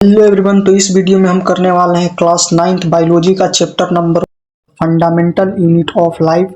Hello everyone. तो इस video में हम करने वाले हैं क्लास 9th बायोलॉजी का chapter number fundamental unit of life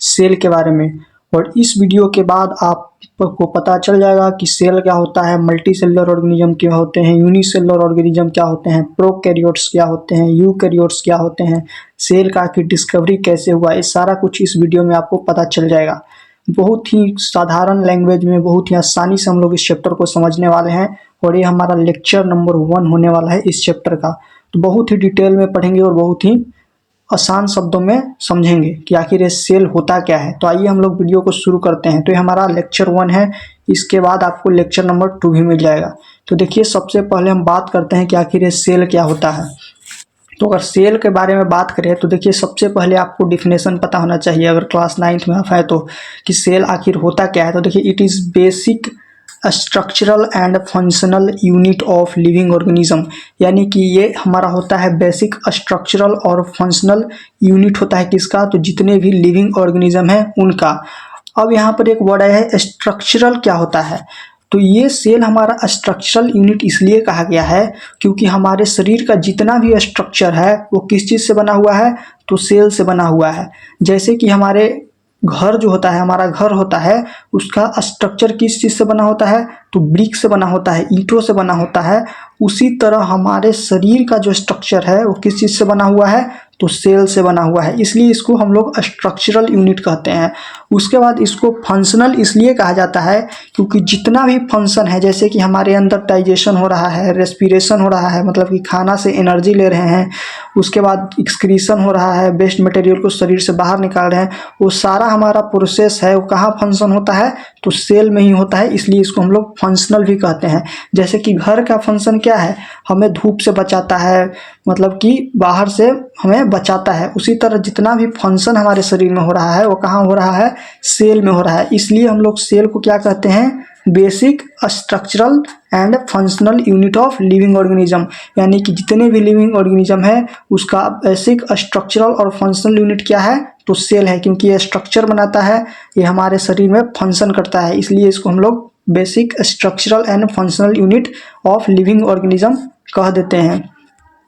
cell के बारे में। और इस वीडियो के बाद आपको पता चल जाएगा कि सेल क्या होता है, मल्टी सेलुलर ऑर्गेनिज्म क्या होते हैं, यूनिसेलुलर ऑर्गेनिज्म क्या होते हैं, प्रोकैरियोट्स क्या होते हैं, यूकैरियोट्स क्या होते हैं, सेल का आखिर डिस्कवरी कैसे हुआ, ये सारा कुछ इस वीडियो में आपको पता चल जाएगा। बहुत ही साधारण लैंग्वेज में बहुत ही आसानी से हम लोग इस चैप्टर को समझने वाले हैं। और ये हमारा लेक्चर नंबर 1 होने वाला है इस चैप्टर का। तो बहुत ही डिटेल में पढ़ेंगे और बहुत ही आसान शब्दों में समझेंगे कि आखिर ये सेल होता क्या है। तो आइए हम लोग वीडियो को शुरू करते हैं। तो ये हमारा लेक्चर 1 है, इसके बाद आपको लेक्चर नंबर 2 भी मिल जाएगा। तो देखिए, सबसे पहले हम बात करते हैं कि आखिर ये सेल क्या होता है। तो अगर सेल के बारे में बात करें तो देखिए, सबसे पहले आपको डिफिनेशन पता होना चाहिए अगर क्लास 9th में आप है तो, कि सेल आखिर होता क्या है। तो देखिए, it is basic structural and functional unit of living organism, यानी कि ये हमारा होता है बेसिक स्ट्रक्चरल और फंक्शनल यूनिट होता है किसका, तो जितने भी लिविंग ऑर्गेनिज्म है उनका। अब यहाँ पर एक वर्ड आया है स्ट्रक्चरल, क्या होता है। तो ये सेल हमारा स्ट्रक्चरल यूनिट इसलिए कहा गया है क्योंकि हमारे शरीर का जितना भी स्ट्रक्चर है वो किस चीज़ से बना हुआ है, तो सेल से बना हुआ है। जैसे कि हमारे घर जो होता है, हमारा घर होता है, उसका स्ट्रक्चर किस चीज़ से बना होता है, तो ब्रिक से बना होता है, ईंटों से बना होता है। उसी तरह हमारे शरीर का जो स्ट्रक्चर है वो किस चीज़ से बना हुआ है, तो सेल से बना हुआ है। इसलिए इसको हम लोग स्ट्रक्चरल यूनिट कहते हैं। उसके बाद इसको फंक्शनल इसलिए कहा जाता है क्योंकि जितना भी फंक्शन है, जैसे कि हमारे अंदर डाइजेशन हो रहा है, रेस्पिरेशन हो रहा है, मतलब कि खाना से एनर्जी ले रहे हैं, उसके बाद एक्सक्रीशन हो रहा है, वेस्ट मटेरियल को शरीर से बाहर निकाल रहे हैं, वो सारा हमारा प्रोसेस है वो कहाँ फंक्शन होता है, तो सेल में ही होता है। इसलिए इसको हम लोग फंक्शनल भी कहते हैं। जैसे कि घर का फंक्शन क्या है, हमें धूप से बचाता है, मतलब कि बाहर से हमें बचाता है। उसी तरह जितना भी फंक्शन हमारे शरीर में हो रहा है वो कहाँ हो रहा है, सेल में हो रहा है। इसलिए हम लोग सेल को क्या कहते हैं, basic structural and functional unit of living organism, यानी कि जितने भी लिविंग ऑर्गेनिज्म है उसका बेसिक स्ट्रक्चरल और फंक्शनल यूनिट क्या है, तो सेल है। क्योंकि ये स्ट्रक्चर बनाता है, ये हमारे शरीर में फंक्शन करता है, इसलिए इसको हम लोग basic structural and functional unit of living organism कह देते हैं।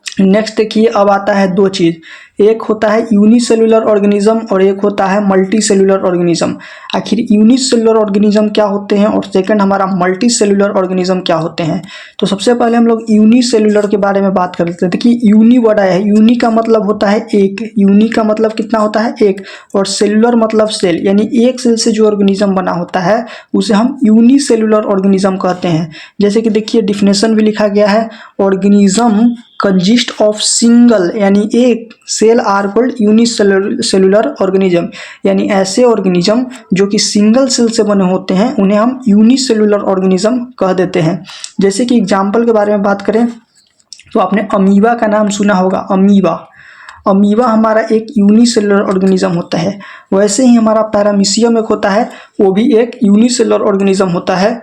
नेक्स्ट देखिए, अब आता है दो चीज़, एक होता है यूनिसेलुलर ऑर्गेनिज्म और एक होता है मल्टी सेलुलर ऑर्गेनिज्म। आखिर यूनिसेलुलर ऑर्गेनिज्म क्या होते हैं और सेकंड हमारा मल्टी सेलुलर ऑर्गेनिज्म क्या होते हैं। तो सबसे पहले हम लोग यूनिसेलुलर के बारे में बात कर लेते हैं। देखिए, यूनि वर्ड आया है, यूनि का मतलब होता है एक, यूनि का मतलब कितना होता है, एक, और सेलुलर मतलब सेल, यानी एक सेल से जो ऑर्गेनिज्म बना होता है उसे हम यूनिसेलुलर ऑर्गेनिज्म कहते हैं। जैसे कि देखिए, डिफिनेशन भी लिखा गया है, ऑर्गेनिज्म कंजिस्ट ऑफ सिंगल, यानी एक cell are called unicellular organism, यानी ऐसे ऑर्गेनिज्म जो कि सिंगल सेल से बने होते हैं उन्हें हम यूनिसेलुलर ऑर्गेनिज्म कह देते हैं। जैसे कि एग्जाम्पल के बारे में बात करें तो आपने अमीबा का नाम सुना होगा। अमीबा हमारा एक यूनिसेलुलर ऑर्गेनिज्म होता है। वैसे ही हमारा पैरामीशियम एक होता है, वो भी एक यूनिसेलुलर ऑर्गेनिज्म होता है,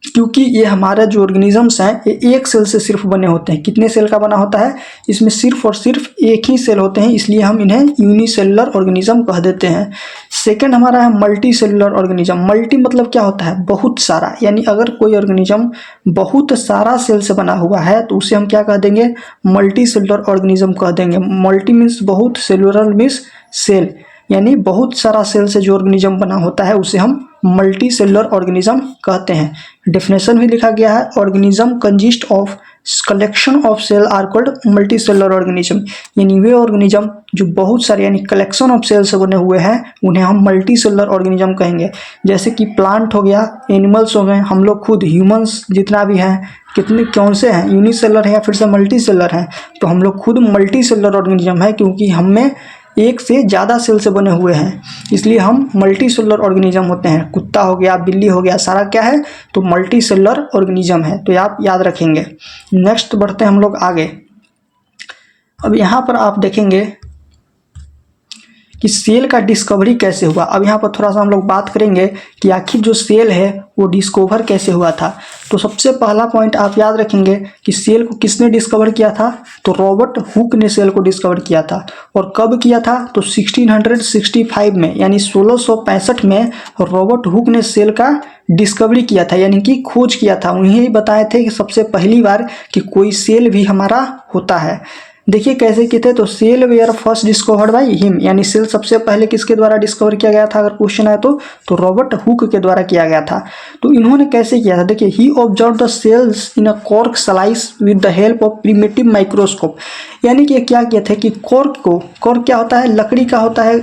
क्योंकि ये हमारा जो ऑर्गेनिजम्स हैं ये एक सेल से सिर्फ बने होते हैं। कितने सेल का बना होता है, इसमें सिर्फ और सिर्फ एक ही सेल होते हैं, इसलिए हम इन्हें यूनिसेलुलर ऑर्गेनिज्म कह देते हैं। सेकंड हमारा है मल्टी सेलुलर ऑर्गेनिज्म। मल्टी मतलब क्या होता है, बहुत सारा, यानी अगर कोई ऑर्गेनिज्म बहुत सारा सेल से बना हुआ है तो उसे हम क्या कह देंगे, मल्टी सेलुलर ऑर्गेनिज्म कह देंगे। मल्टी मीन्स बहुत, सेलुलर मीन्स सेल, यानी बहुत सारा सेल से जो ऑर्गेनिज्म बना होता है उसे हम मल्टी सेलुलर ऑर्गेनिज्म कहते हैं। डेफिनेशन भी लिखा गया है, organism consist of collection of cell are called multi cellular organism, यानी वे ऑर्गेनिज्म जो बहुत सारे यानी कलेक्शन ऑफ सेल से बने हुए हैं उन्हें हम मल्टी सेलुलर ऑर्गेनिज्म कहेंगे। जैसे कि प्लांट हो गया, एनिमल्स हो गए, हम लोग खुद ह्यूमंस जितना भी हैं, कितने कौन से हैं, यूनिसेलर है या फिर से मल्टी सेलुलर हैं, तो हम लोग खुद मल्टी सेलुलर ऑर्गेनिज्म है क्योंकि हमें एक से ज़्यादा सेल से बने हुए हैं, इसलिए हम मल्टी सेलुलर ऑर्गेनिज्म होते हैं। कुत्ता हो गया, बिल्ली हो गया, सारा क्या है, तो मल्टी सेलुलर ऑर्गेनिज्म है। तो आप याद रखेंगे। नेक्स्ट बढ़ते हैं हम लोग आगे। अब यहाँ पर आप देखेंगे कि सेल का डिस्कवरी कैसे हुआ। अब यहाँ पर थोड़ा सा हम लोग बात करेंगे कि आखिर जो सेल है वो डिस्कवर कैसे हुआ था। तो सबसे पहला पॉइंट आप याद रखेंगे कि सेल को किसने डिस्कवर किया था, तो रॉबर्ट हुक ने सेल को डिस्कवर किया था। और कब किया था, तो 1665 में, यानी 1665 में रॉबर्ट हुक ने सेल का डिस्कवरी किया था, यानी कि खोज किया था। उन्हें बताए थे कि सबसे पहली बार कि कोई सेल भी हमारा होता है। देखिए कैसे किए थे, तो cell were first discovered by him, यानी सेल सबसे पहले किसके द्वारा डिस्कवर किया गया था, अगर क्वेश्चन आए तो रॉबर्ट हुक के द्वारा किया गया था। तो इन्होंने कैसे किया था, देखिए he observe the cells in a cork slice with the help of primitive microscope, यानी कि क्या किया था कि कॉर्क क्या होता है, लकड़ी का होता है,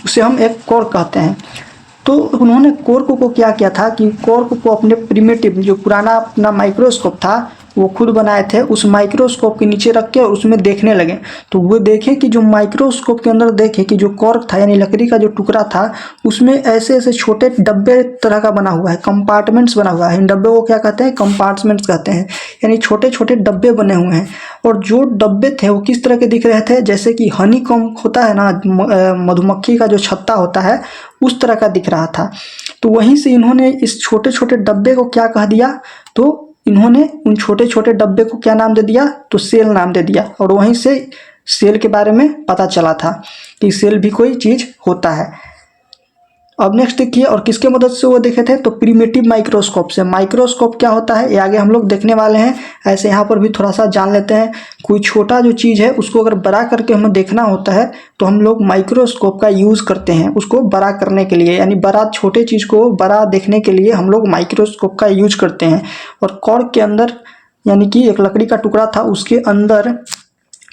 उसे हम एक कॉर्क कहते हैं। तो उन्होंने कॉर्क को क्या किया था कि कॉर्क को अपने प्रिमिटिव जो पुराना अपना माइक्रोस्कोप था वो खुद बनाए थे, उस माइक्रोस्कोप के नीचे रख के और उसमें देखने लगे। तो वो देखे कि जो माइक्रोस्कोप के अंदर देखे कि जो कॉर्क था यानी लकड़ी का जो टुकड़ा था उसमें ऐसे ऐसे छोटे डब्बे तरह का बना हुआ है, कंपार्टमेंट्स बना हुआ है। इन डब्बे को क्या कहते हैं, कंपार्टमेंट्स कहते हैं, यानी छोटे छोटे डब्बे बने हुए हैं। और जो डब्बे थे वो किस तरह के दिख रहे थे, जैसे कि हनी कॉम्ब होता है ना, मधुमक्खी का जो छत्ता होता है उस तरह का दिख रहा था। तो वहीं से इन्होंने इस छोटे छोटे डब्बे को क्या कह दिया, तो इन्होंने उन छोटे छोटे डब्बे को क्या नाम दे दिया, तो सेल नाम दे दिया। और वहीं से सेल के बारे में पता चला था कि सेल भी कोई चीज़ होता है। अब नेक्स्ट देखिए, और किसके मदद से वो देखे थे, तो प्रिमिटिव माइक्रोस्कोप से। माइक्रोस्कोप क्या होता है ये आगे हम लोग देखने वाले हैं, ऐसे यहाँ पर भी थोड़ा सा जान लेते हैं। कोई छोटा जो चीज़ है उसको अगर बड़ा करके हमें देखना होता है तो हम लोग माइक्रोस्कोप का यूज़ करते हैं उसको बड़ा करने के लिए, यानी बड़ा छोटे चीज़ को बड़ा देखने के लिए हम लोग माइक्रोस्कोप का यूज करते हैं। और कॉर्क के अंदर यानी कि एक लकड़ी का टुकड़ा था, उसके अंदर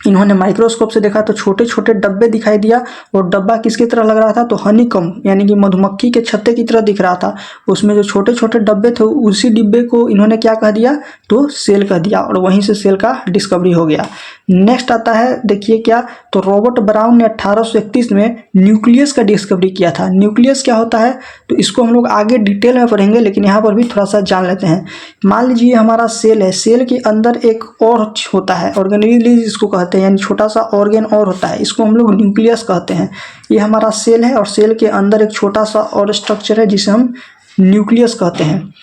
इन्होंने माइक्रोस्कोप से देखा तो छोटे छोटे डब्बे दिखाई दिया। और डब्बा किसकी तरह लग रहा था, तो हनीकॉम्ब यानी कि मधुमक्खी के छत्ते की तरह दिख रहा था। उसमें जो छोटे छोटे डब्बे थे उसी डिब्बे को इन्होंने क्या कह दिया, तो सेल कह दिया। और वहीं से सेल का डिस्कवरी हो गया। नेक्स्ट आता है देखिए क्या, तो रॉबर्ट ब्राउन ने 1831 में न्यूक्लियस का डिस्कवरी किया था। न्यूक्लियस क्या होता है, तो इसको हम लोग आगे डिटेल में पढ़ेंगे, लेकिन यहाँ पर भी थोड़ा सा जान लेते हैं। मान लीजिए हमारा सेल है, सेल के अंदर एक और होता है, ऑर्गेनेल इसको कहते हैं, यानी छोटा सा ऑर्गेन और होता है, इसको हम लोग न्यूक्लियस कहते हैं। ये हमारा सेल है और सेल के अंदर एक छोटा सा और स्ट्रक्चर है जिसे हम न्यूक्लियस कहते हैं।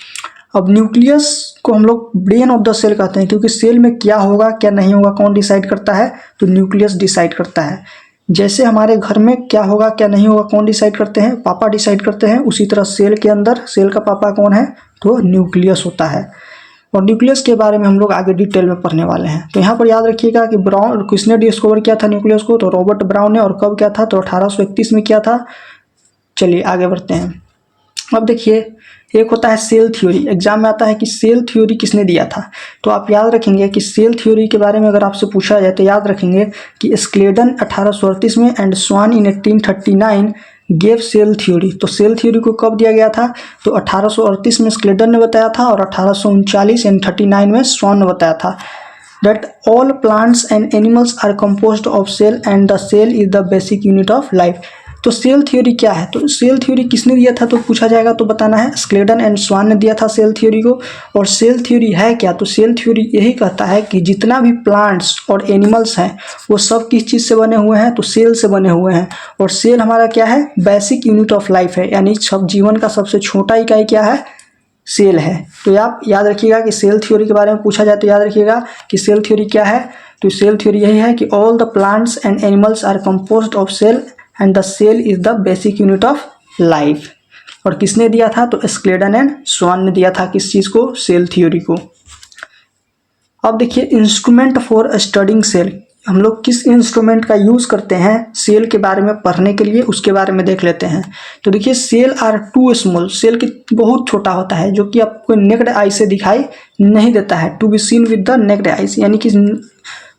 अब न्यूक्लियस को हम लोग ब्रेन ऑफ द सेल कहते हैं, क्योंकि सेल में क्या होगा क्या नहीं होगा कौन डिसाइड करता है, तो न्यूक्लियस डिसाइड करता है। जैसे हमारे घर में क्या होगा क्या नहीं होगा कौन डिसाइड करते हैं, पापा डिसाइड करते हैं, उसी तरह सेल के अंदर सेल का पापा कौन है, तो न्यूक्लियस होता है। और न्यूक्लियस के बारे में हम लोग आगे डिटेल में पढ़ने वाले हैं। तो यहाँ पर याद रखिएगा कि ब्राउन किसने डिस्कवर किया था न्यूक्लियस को, तो रॉबर्ट ब्राउन ने। और कब किया था, तो 1831 में किया था। चलिए आगे बढ़ते हैं। अब देखिए एक होता है सेल थ्योरी, एग्जाम में आता है कि सेल थ्योरी किसने दिया था। तो आप याद रखेंगे कि सेल थ्योरी के बारे में अगर आपसे पूछा जाए तो याद रखेंगे कि स्क्लेडन 1838 में and Schwann in 1839 gave cell theory. तो सेल थ्योरी को कब दिया गया था, तो 1838 में स्क्लेडन ने बताया था और 1839 एंड 39 में स्वान ने बताया था। That all plants and animals are composed of cell and the cell is the basic unit of life। तो सेल थ्योरी क्या है, तो सेल थ्योरी किसने दिया था, तो पूछा जाएगा तो बताना है स्क्लेडन एंड स्वान ने दिया था सेल थ्योरी को। और सेल थ्योरी है क्या, तो सेल थ्योरी यही कहता है कि जितना भी प्लांट्स और एनिमल्स हैं वो सब किस चीज़ से बने हुए हैं, तो सेल से बने हुए हैं। और सेल हमारा क्या है, बेसिक यूनिट ऑफ लाइफ है, यानी सब जीवन का सबसे छोटा इकाई क्या है, सेल है। तो आप याद रखिएगा कि सेल थ्योरी के बारे में पूछा जाए तो याद रखिएगा कि सेल थ्योरी क्या है, तो सेल थ्योरी यही है कि all the plants and animals are composed of cell and the cell is the basic unit of life. और किसने दिया था, तो स्क्लेडन एंड स्वान ने दिया था किस चीज़ को, सेल थ्योरी को। अब देखिए इंस्ट्रूमेंट फॉर स्टडिंग सेल, हम लोग किस इंस्ट्रूमेंट का यूज़ करते हैं सेल के बारे में पढ़ने के लिए, उसके बारे में देख लेते हैं। तो देखिए cell are too small, cell की बहुत छोटा होता है जो कि आपको नेक्ड आई से दिखाई नहीं देता है, to be seen with the naked eyes, यानी कि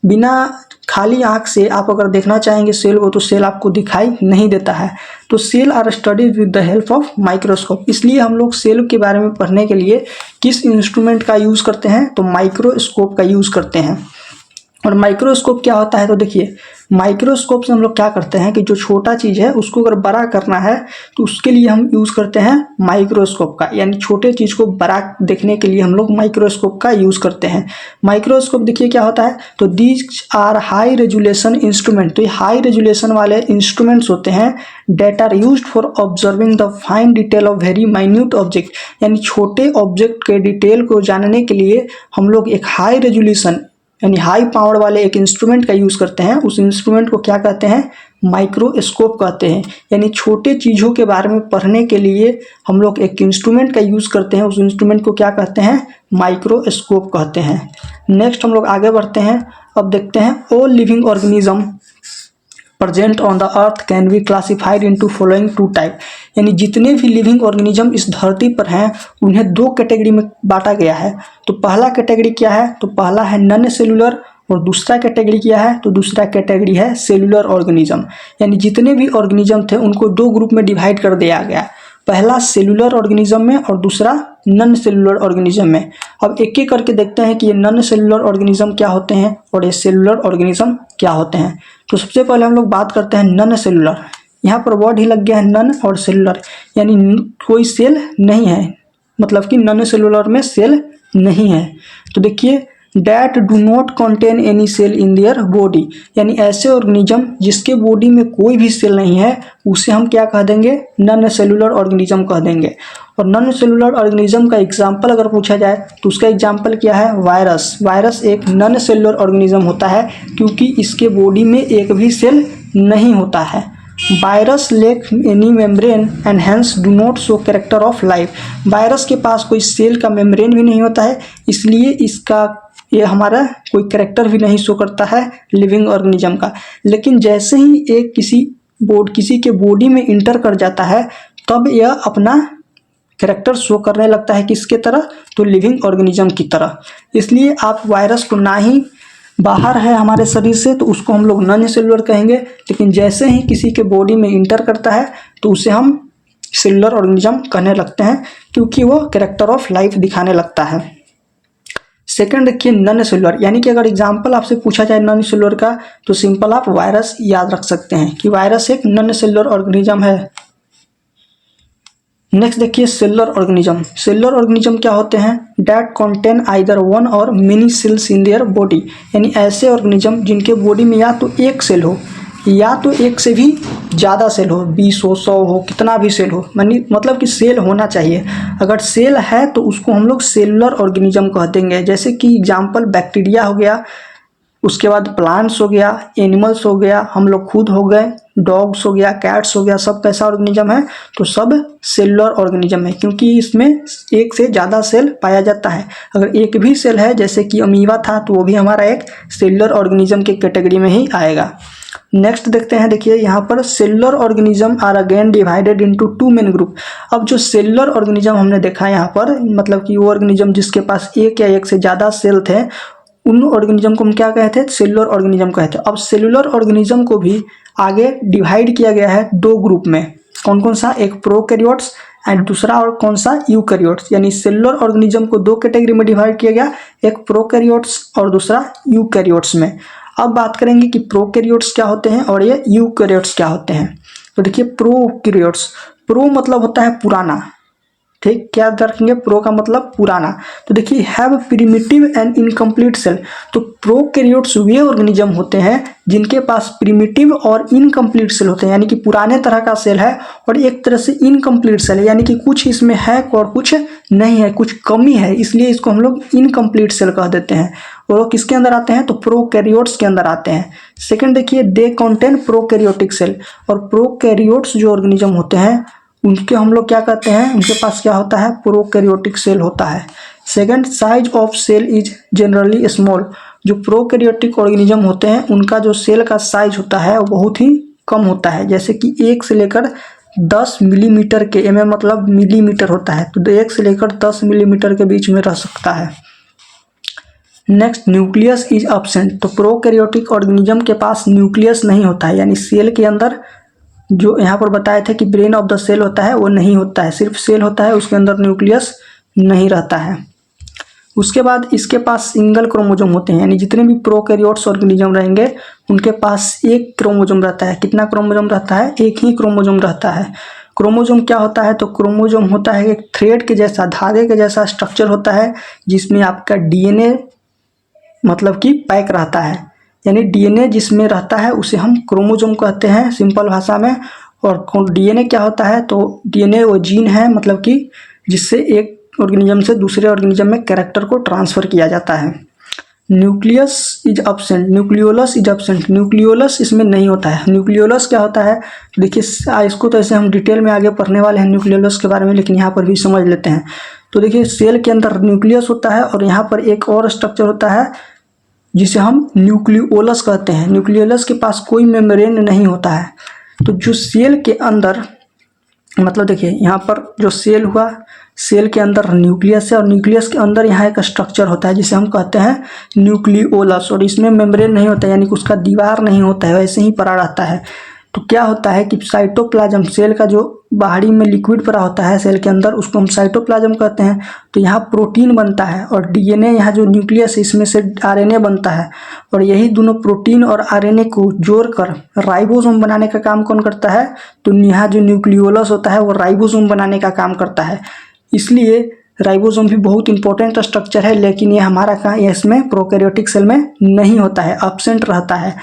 बिना खाली आंख से आप अगर देखना चाहेंगे सेल को तो सेल आपको दिखाई नहीं देता है। तो cell are studied with the help of microscope, इसलिए हम लोग सेल के बारे में पढ़ने के लिए किस इंस्ट्रूमेंट का यूज़ करते हैं, तो माइक्रोस्कोप का यूज़ करते हैं। और माइक्रोस्कोप क्या होता है, तो देखिए माइक्रोस्कोप से हम लोग क्या करते हैं कि जो छोटा चीज़ है उसको अगर बड़ा करना है तो उसके लिए हम यूज़ करते हैं माइक्रोस्कोप का, यानी छोटे चीज़ को बड़ा देखने के लिए हम लोग माइक्रोस्कोप का यूज़ करते हैं। माइक्रोस्कोप देखिए क्या होता है, तो these are high resolution instrument, तो ये हाई रेजुलेशन वाले इंस्ट्रूमेंट्स होते हैं that are used for observing the fine detail of very minute object, यानी छोटे ऑब्जेक्ट के डिटेल को जानने के लिए हम लोग एक हाई रेजुलेशन यानी हाई पावर वाले एक इंस्ट्रूमेंट का यूज़ करते हैं। उस इंस्ट्रूमेंट को क्या कहते हैं, माइक्रोस्कोप कहते हैं। यानी छोटे चीज़ों के बारे में पढ़ने के लिए हम लोग एक इंस्ट्रूमेंट का यूज़ करते हैं, उस इंस्ट्रूमेंट को क्या कहते हैं, माइक्रोस्कोप कहते हैं। नेक्स्ट हम लोग आगे बढ़ते हैं। अब देखते हैं all living organism present on the earth can be classified into following two type, यानी जितने भी लिविंग ऑर्गेनिज्म इस धरती पर हैं उन्हें दो कैटेगरी में बांटा गया है। तो पहला कैटेगरी क्या है, तो पहला है नॉन सेलुलर, और दूसरा कैटेगरी क्या है, तो दूसरा कैटेगरी है सेलुलर ऑर्गेनिज्म। यानी जितने भी ऑर्गेनिज्म थे उनको दो ग्रुप में डिवाइड कर दिया गया, पहला सेलुलर ऑर्गेनिज्म में और दूसरा नॉन सेलुलर ऑर्गेनिज्म में। अब एक एक करके देखते हैं कि ये नॉन सेलुलर ऑर्गेनिज्म क्या होते हैं और ये सेलुलर ऑर्गेनिज्म क्या होते हैं। तो सबसे पहले हम लोग बात करते हैं नॉन सेलुलर। यहाँ पर वर्ड ही लग गया है नॉन और सेलुलर, यानी कोई सेल नहीं है, मतलब कि नॉन सेलुलर में सेल नहीं है। तो देखिए that do not contain any cell in their body, यानी ऐसे ऑर्गेनिज्म जिसके बॉडी में कोई भी सेल नहीं है उसे हम क्या कह देंगे, नॉन सेलुलर ऑर्गेनिज्म कह देंगे। और नॉन सेलुलर ऑर्गेनिज्म का एग्जाम्पल अगर पूछा जाए तो उसका एग्जाम्पल क्या है, वायरस। वायरस एक नॉन सेलुलर ऑर्गेनिज्म होता है क्योंकि इसके बॉडी में एक भी सेल नहीं होता है। Virus lake any membrane and hence do not show character of life, virus के पास कोई सेल का मेम्ब्रेन भी नहीं होता है, इसलिए इसका ये हमारा कोई कैरेक्टर भी नहीं शो करता है लिविंग ऑर्गेनिज्म का। लेकिन जैसे ही एक किसी के बॉडी में इंटर कर जाता है तब यह अपना कैरेक्टर शो करने लगता है किसके तरह, तो लिविंग ऑर्गेनिज्म की तरह। इसलिए आप वायरस को ना ही बाहर है हमारे शरीर से तो उसको हम लोग नॉन सेलुलर कहेंगे, लेकिन जैसे ही किसी के बॉडी में इंटर करता है तो उसे हम सेलुलर ऑर्गेनिज्म कहने लगते हैं क्योंकि वो कैरेक्टर ऑफ लाइफ दिखाने लगता है। सेकंड देखिए नॉन सेलुलर, यानी कि अगर एग्जाम्पल आपसे पूछा जाए नॉन सेलुलर का तो सिंपल आप वायरस याद रख सकते हैं कि वायरस एक नॉन सेलुलर ऑर्गेनिज्म है। नेक्स्ट देखिए सेलुलर ऑर्गेनिज्म। सेलुलर ऑर्गेनिज्म क्या होते हैं, that contain either one or many cells in their body, यानी ऐसे ऑर्गेनिज्म जिनके बॉडी में या तो एक सेल हो या तो एक से भी ज़्यादा सेल हो, 20 हो, 100 हो, कितना भी सेल हो, मतलब कि सेल होना चाहिए। अगर सेल है तो उसको हम लोग सेलुलर ऑर्गेनिज्म कह देंगे। जैसे कि एग्जाम्पल बैक्टीरिया हो गया, उसके बाद प्लांट्स हो गया, एनिमल्स हो गया, हम लोग खुद हो गए, डॉग्स हो गया, कैट्स हो गया, सब कैसा ऑर्गेनिज्म है, तो सब सेलुलर ऑर्गेनिज्म है क्योंकि इसमें एक से ज़्यादा सेल पाया जाता है। अगर एक भी सेल है जैसे कि अमीबा था तो वो भी हमारा एक सेलुलर ऑर्गेनिज्म के कैटेगरी में ही आएगा। नेक्स्ट देखते हैं, देखिए यहाँ पर cellular organism are again divided into two main group. अब जो सेलुलर ऑर्गेनिज्म हमने देखा यहाँ पर, मतलब कि वो ऑर्गेनिज्म जिसके पास एक या एक से ज़्यादा सेल थे उन ऑर्गेनिज्म को हम क्या कहते हैं, सेलुलर ऑर्गेनिज्म कहते हैं। अब सेलुलर ऑर्गेनिज्म को भी आगे डिवाइड किया गया है दो ग्रुप में, कौन कौन सा, एक प्रोकैरियोट्स एंड दूसरा और कौन सा, यूकैरियोट्स। यानी सेलुलर ऑर्गेनिज्म को दो कैटेगरी में डिवाइड किया गया, एक प्रोकैरियोट्स और दूसरा यूकैरियोट्स में। अब बात करेंगे कि प्रोकैरियोट्स क्या होते हैं और ये यूकैरियोट्स क्या होते हैं। तो देखिए प्रोकैरियोट्स, प्रो मतलब होता है पुराना, ठीक, क्या रखेंगे, प्रो का मतलब पुराना। तो देखिए have primitive and incomplete cell, तो प्रोकैरियोट्स वे ऑर्गेनिज्म होते हैं जिनके पास प्रिमिटिव और इनकम्प्लीट सेल होते हैं, यानी कि पुराने तरह का सेल है और एक तरह से इनकम्प्लीट सेल है, यानी कि कुछ इसमें है और कुछ नहीं है, कुछ कमी है, इसलिए इसको हम लोग इनकम्प्लीट सेल कह देते हैं। और वो किसके अंदर आते हैं, तो प्रोकैरियोट्स के अंदर आते हैं। सेकंड देखिए दे कंटेन प्रोकैरियोटिक सेल, और प्रोकैरियोट्स जो ऑर्गेनिज्म होते हैं उनके हम लोग क्या कहते हैं, उनके पास क्या होता है, प्रोकैरियोटिक सेल होता है। Second size of cell is generally small, जो प्रोकैरियोटिक ऑर्गेनिज्म होते हैं उनका जो सेल का साइज होता है वो बहुत ही कम होता है, जैसे कि 1 से लेकर 10 मिलीमीटर के, एमएम मतलब मिलीमीटर होता है, तो 1 से लेकर 10 मिलीमीटर के बीच में रह सकता है। नेक्स्ट न्यूक्लियस इज एब्सेंट, तो प्रोकैरियोटिक ऑर्गेनिज्म के पास न्यूक्लियस नहीं होता है, यानी सेल के अंदर जो यहाँ पर बताए थे कि ब्रेन ऑफ द सेल होता है वो नहीं होता है, सिर्फ सेल होता है, उसके अंदर न्यूक्लियस नहीं रहता है। उसके बाद इसके पास सिंगल क्रोमोसोम होते हैं, यानी जितने भी प्रोकैरियोट्स ऑर्गेनिज्म रहेंगे उनके पास एक क्रोमोसोम रहता है। कितना क्रोमोसोम रहता है? एक ही क्रोमोसोम रहता है। क्रोमोसोम क्या होता है? तो क्रोमोसोम होता है एक थ्रेड के जैसा, धागे के जैसा स्ट्रक्चर होता है जिसमें आपका डीएनए मतलब कि पैक रहता है, यानी डीएनए जिसमें रहता है उसे हम क्रोमोसोम कहते हैं सिंपल भाषा में। और डीएनए क्या होता है? तो डीएनए वो जीन है मतलब कि जिससे एक ऑर्गेनिज्म से दूसरे ऑर्गेनिज्म में कैरेक्टर को ट्रांसफर किया जाता है। Nucleus is absent, nucleolus is absent, nucleolus इसमें नहीं होता है। न्यूक्लियोलस क्या होता है? देखिए इसको तो ऐसे हम डिटेल में आगे पढ़ने वाले हैं न्यूक्लियोलस के बारे में, लेकिन यहाँ पर भी समझ लेते हैं। तो देखिए सेल के अंदर न्यूक्लियस होता है और यहाँ पर एक और स्ट्रक्चर होता है जिसे हम न्यूक्लियोलस कहते हैं। न्यूक्लियोलस के पास कोई मेम्ब्रेन नहीं होता है। तो जो सेल के अंदर मतलब देखिए यहाँ पर जो सेल हुआ, सेल के अंदर न्यूक्लियस है और न्यूक्लियस के अंदर यहाँ एक स्ट्रक्चर होता है जिसे हम कहते हैं न्यूक्लियोलस, और इसमें मेम्ब्रेन नहीं होता है, यानी कि उसका दीवार नहीं होता है, वैसे ही पड़ा रहता है। तो क्या होता है कि साइटोप्लाज्म, सेल का जो बाहरी में लिक्विड पड़ा होता है सेल के अंदर, उसको हम साइटोप्लाज्म कहते हैं। तो यहाँ प्रोटीन बनता है और डीएनए, यहाँ जो न्यूक्लियस है इसमें से आरएनए बनता है, और यही दोनों प्रोटीन और आरएनए को जोड़कर राइबोसोम बनाने का काम कौन करता है? तो यहाँ जो न्यूक्लियोलस होता है वो राइबोसोम बनाने का काम करता है। इसलिए राइबोसोम भी बहुत इंपॉर्टेंट स्ट्रक्चर है, लेकिन ये हमारा कहाँ, इसमें प्रोकैरियोटिक सेल में नहीं होता है, एब्सेंट रहता है।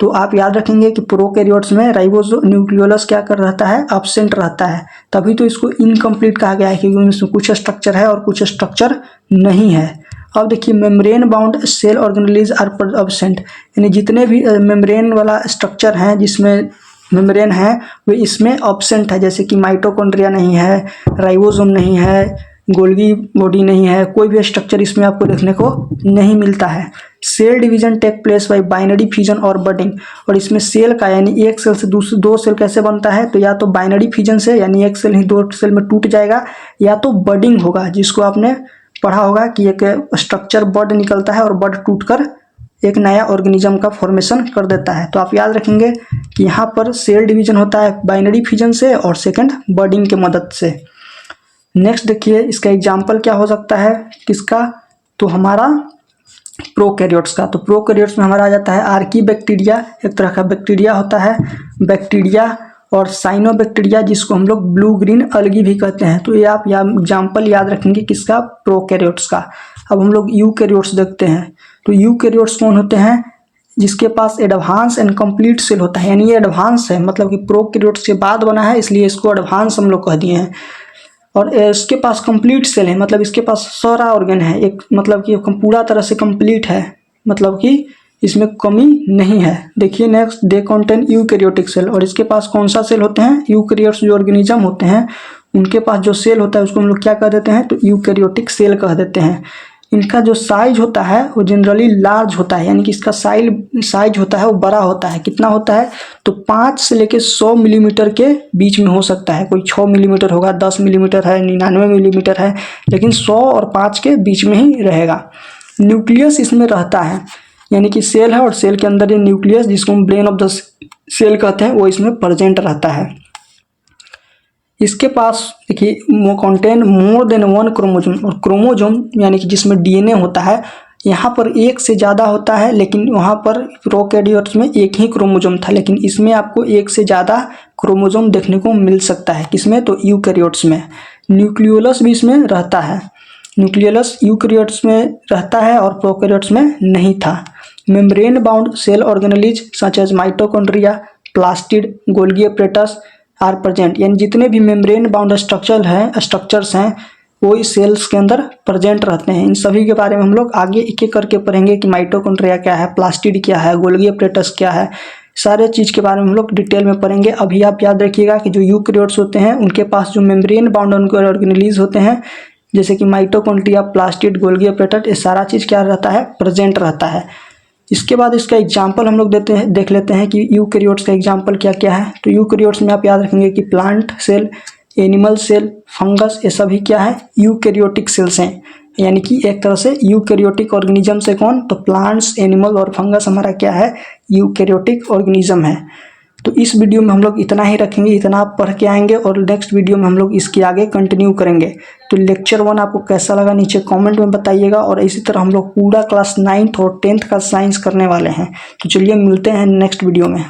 तो आप याद रखेंगे कि प्रोकैरियोट्स में राइबोसोम न्यूक्लियोलस क्या कर रहता है? एब्सेंट रहता है। तभी तो इसको इनकम्प्लीट कहा गया है, क्योंकि इसमें कुछ स्ट्रक्चर है और कुछ स्ट्रक्चर नहीं है। अब देखिए membrane bound cell organelles are absent, यानी जितने भी मेम्ब्रेन वाला स्ट्रक्चर हैं जिसमें मेम्ब्रेन है वे इसमें एब्सेंट है, जैसे कि माइटोकॉन्ड्रिया नहीं है, राइबोसोम नहीं है, गोल्गी बॉडी नहीं है, कोई भी स्ट्रक्चर इसमें आपको देखने को नहीं मिलता है। Cell division take place by binary fission or budding, और इसमें सेल का यानी एक सेल से दूसरे दो सेल कैसे बनता है? तो या तो बाइनरी फ्यूजन से, यानी एक सेल ही दो सेल में टूट जाएगा, या तो बडिंग होगा, जिसको आपने पढ़ा होगा कि एक स्ट्रक्चर बड निकलता है और बड टूटकर एक नया ऑर्गेनिज्म का फॉर्मेशन कर देता है। तो आप याद रखेंगे कि यहाँ पर सेल डिवीजन होता है बाइनरी फ्यूजन से और सेकंड बडिंग के मदद से। नेक्स्ट देखिए इसका एग्जाम्पल क्या हो सकता है किसका? तो हमारा प्रोकैरियोट्स का। तो प्रोकैरियोट्स में हमारा आ जाता है आर्कीबैक्टीरिया, एक तरह का बैक्टीरिया होता है, बैक्टीरिया और साइनोबैक्टीरिया, जिसको हम लोग ब्लू ग्रीन अलगी भी कहते हैं। तो ये आप एग्जाम्पल याद रखेंगे किसका? प्रोकैरियोट्स का। अब हम लोग यूकैरियोट्स देखते हैं। तो यूकैरियोट्स कौन होते हैं? जिसके पास एडवांस एंड कंप्लीट सेल होता है, यानी ये एडवांस है, मतलब कि प्रोकैरियोट्स के बाद बना है, इसलिए इसको एडवांस हम लोग कह दिए हैं। और इसके पास कंप्लीट सेल है, मतलब इसके पास सारा ऑर्गन है, एक मतलब कि पूरा तरह से कंप्लीट है, मतलब कि इसमें कमी नहीं है। देखिए next, they contain eukaryotic cell, और इसके पास कौन सा सेल होते हैं? यूकैरियोट्स जो ऑर्गेनिज्म होते हैं उनके पास जो सेल होता है उसको हम लोग क्या कह देते हैं? तो यूकैरियोटिक सेल कह देते हैं। इनका जो साइज होता है वो जनरली लार्ज होता है, यानी कि इसका साइज होता है वो बड़ा होता है। कितना होता है? तो 5 से लेके 100 मिलीमीटर के बीच में हो सकता है। कोई 6 मिलीमीटर होगा, 10 मिलीमीटर है, 99 मिलीमीटर है, लेकिन 100 और 5 के बीच में ही रहेगा। न्यूक्लियस इसमें रहता है, यानी कि सेल है और सेल के अंदर ये न्यूक्लियस, जिसको हम ब्रेन ऑफ द सेल कहते हैं, वो इसमें प्रेजेंट रहता है। इसके पास देखिए contain more than one chromosome, और क्रोमोजोम यानी कि जिसमें डीएनए होता है यहाँ पर एक से ज़्यादा होता है, लेकिन वहाँ पर प्रोकैरियोट्स में एक ही क्रोमोजोम था, लेकिन इसमें आपको एक से ज़्यादा क्रोमोजोम देखने को मिल सकता है। किसमें? तो यूकैरियोट्स में। न्यूक्लियोलस भी इसमें रहता है, न्यूक्लियोलस यूकैरियोट्स में रहता है और प्रोकैरियोट्स में नहीं था। Membrane bound cell organelles such as mitochondria, plastid, Golgi apparatus are present, यानी जितने भी मेम्ब्रेन बाउंड स्ट्रक्चर्स हैं वो इस सेल्स के अंदर प्रेजेंट रहते हैं। इन सभी के बारे में हम लोग आगे एक एक करके पढ़ेंगे कि माइटोकॉन्ड्रिया क्या है, प्लास्टिड क्या है, गोल्गी एपरेटस क्या है, सारे चीज़ के बारे में हम लोग डिटेल में पढ़ेंगे। अभी आप याद रखिएगा कि जो यूकैरियोट्स होते हैं उनके पास जो मेम्ब्रेन बाउंड ऑर्गेनेलिज होते हैं, जैसे कि माइटोकॉन्ड्रिया, प्लास्टिड, गोल्गी एपरेटस, ये सारा चीज़ क्या रहता है? प्रेजेंट रहता है। इसके बाद इसका एग्जाम्पल हम लोग देख लेते हैं कि यूकैरियोट्स का एग्जाम्पल क्या क्या है। तो यूकैरियोट्स में आप याद रखेंगे कि plant cell, animal cell, fungus, ये सभी क्या है? यूकैरियोटिक सेल्स हैं, यानी कि एक तरह से यूकैरियोटिक ऑर्गेनिज्म से कौन? तो प्लांट्स, एनिमल और फंगस हमारा क्या है? यूकैरियोटिक ऑर्गेनिज्म है। तो इस वीडियो में हम लोग इतना ही रखेंगे, इतना आप पढ़ के आएंगे और नेक्स्ट वीडियो में हम लोग इसके आगे कंटिन्यू करेंगे। तो लेक्चर 1 आपको कैसा लगा नीचे कमेंट में बताइएगा। और इसी तरह हम लोग पूरा क्लास 9th और 10th का साइंस करने वाले हैं। तो चलिए मिलते हैं नेक्स्ट वीडियो में।